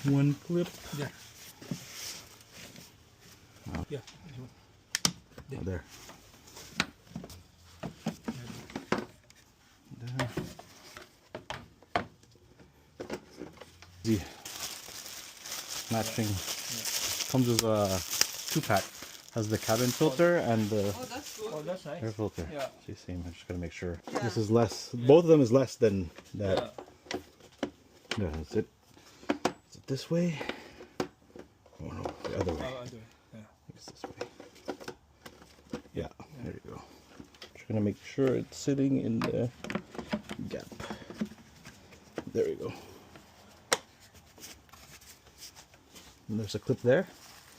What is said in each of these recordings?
one clip. Yeah. Oh. Yeah. Oh, there. There. The matching comes with a 2-pack. Has the cabin filter and the Oh, that's good. Oh, that's nice. air filter. Yeah. See, same. I'm just gonna make sure Yeah. this is less. Both of them is less than that. Yeah. Yeah, is it this way? Oh no, the other way. Oh, other way. Yeah. It's this way. Yeah, there you go. Just gonna make sure it's sitting in the gap. There you go. And there's a clip there.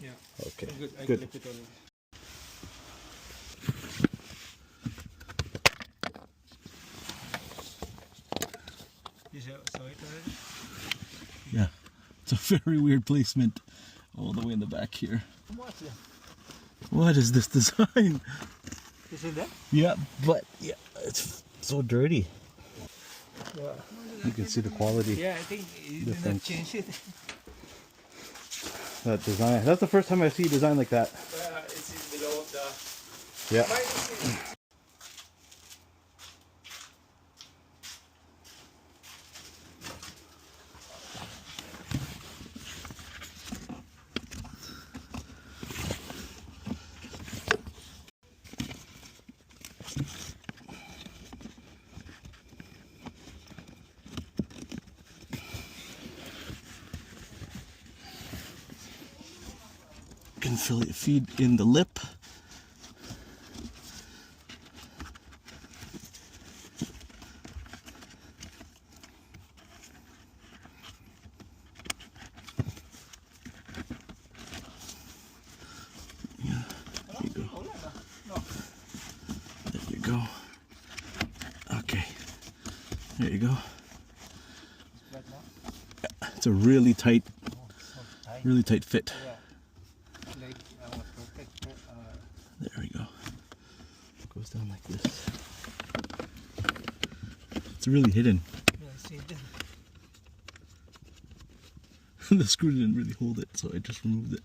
Yeah. Okay, Good. I good. clipped it already. You saw it already? Yeah, it's a very weird placement all the way in the back here. What's that? What is this design? Is it that? Yeah, but yeah, it's so dirty. Yeah. You can see the quality. Yeah, I think you did not Difference. change it. That design. That's the first time I see a design like that. It's below the. Yeah. Mine is Can feed in the lip. Yeah, there you go. There you go. Okay, there you go. It's a really tight fit. yeah. Like perfect. There we go. It goes down like this. It's really hidden. Yeah, see it. The screw didn't really hold it, so I just removed it.